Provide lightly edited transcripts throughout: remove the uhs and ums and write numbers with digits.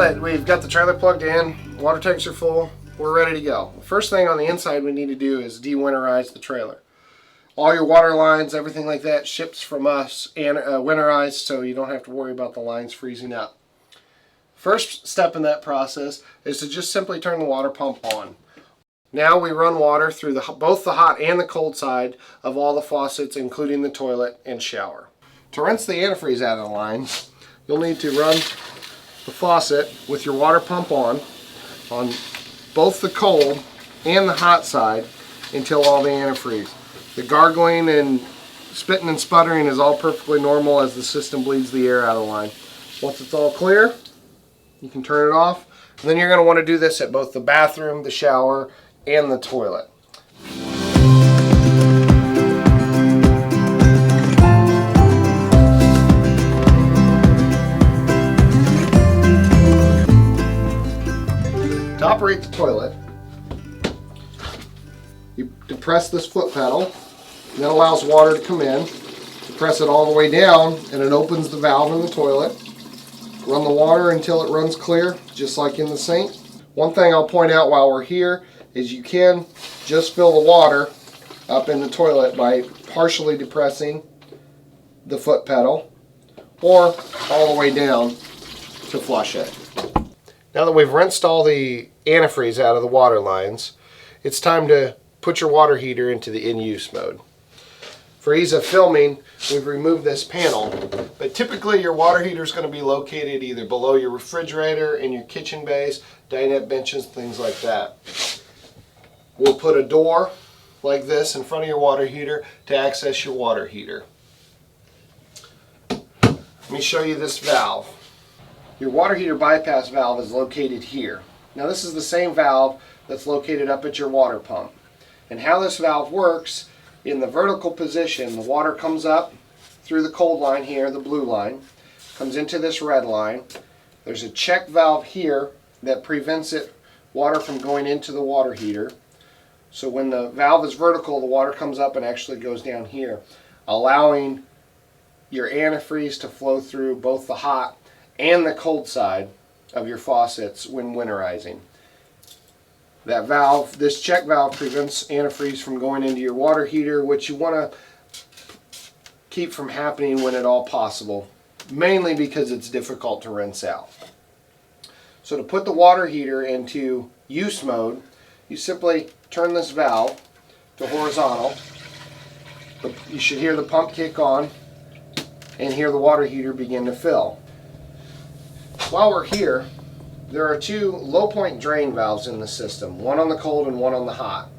that we've got the trailer plugged in, water tanks are full, we're ready to go. First thing on the inside we need to do is de-winterize the trailer. All your water lines, everything like that ships from us and winterized, so you don't have to worry about the lines freezing up. First step in that process is to just simply turn the water pump on. Now we run water through both the hot and the cold side of all the faucets, including the toilet and shower. To rinse the antifreeze out of the lines, you'll need to run the faucet with your water pump on both the cold and the hot side until all the antifreeze. The gargling and spitting and sputtering is all perfectly normal as the system bleeds the air out of the line. Once it's all clear, you can turn it off. And then you're going to want to do this at both the bathroom, the shower, and the toilet. To operate the toilet, you depress this foot pedal, and that allows water to come in. Depress it all the way down, and it opens the valve in the toilet. Run the water until it runs clear, just like in the sink. One thing I'll point out while we're here is you can just fill the water up in the toilet by partially depressing the foot pedal or all the way down to flush it. Now that we've rinsed all the antifreeze out of the water lines, it's time to put your water heater into the in-use mode. For ease of filming, we've removed this panel, but typically your water heater is going to be located either below your refrigerator, in your kitchen bays, dinette benches, things like that. We'll put a door like this in front of your water heater to access your water heater. Let me show you this valve. Your water heater bypass valve is located here. Now this is the same valve that's located up at your water pump. And how this valve works, in the vertical position, the water comes up through the cold line here, the blue line, comes into this red line. There's a check valve here that prevents water from going into the water heater. So when the valve is vertical, the water comes up and actually goes down here, allowing your antifreeze to flow through both the hot and the cold side of your faucets when winterizing. That valve, this check valve, prevents antifreeze from going into your water heater, which you want to keep from happening when at all possible, mainly because it's difficult to rinse out. So to put the water heater into use mode, you simply turn this valve to horizontal. You should hear the pump kick on and hear the water heater begin to fill. While we're here, there are two low point drain valves in the system, one on the cold and one on the hot.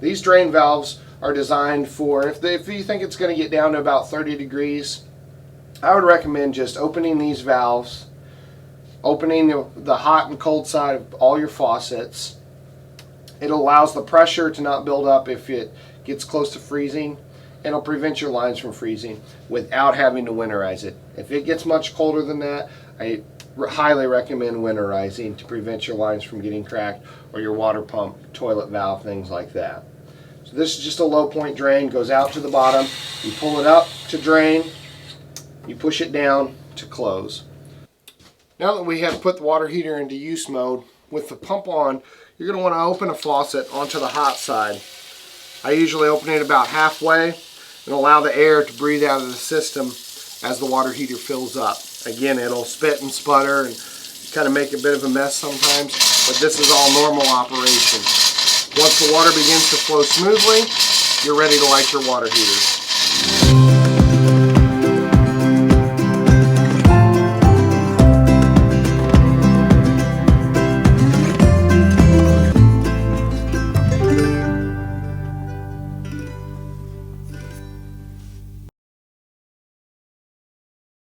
These drain valves are designed for, if you think it's going to get down to about 30 degrees, I would recommend just opening these valves, opening the hot and cold side of all your faucets. It allows the pressure to not build up if it gets close to freezing, and it'll prevent your lines from freezing without having to winterize it. If it gets much colder than that, I highly recommend winterizing to prevent your lines from getting cracked, or your water pump, toilet valve, things like that. So this is just a low point drain, goes out to the bottom. You pull it up to drain, you push it down to close. Now that we have put the water heater into use mode, with the pump on, you're going to want to open a faucet onto the hot side. I usually open it about halfway and allow the air to breathe out of the system as the water heater fills up. Again, it'll spit and sputter and kind of make a bit of a mess sometimes, but this is all normal operation. Once the water begins to flow smoothly, you're ready to light your water heater.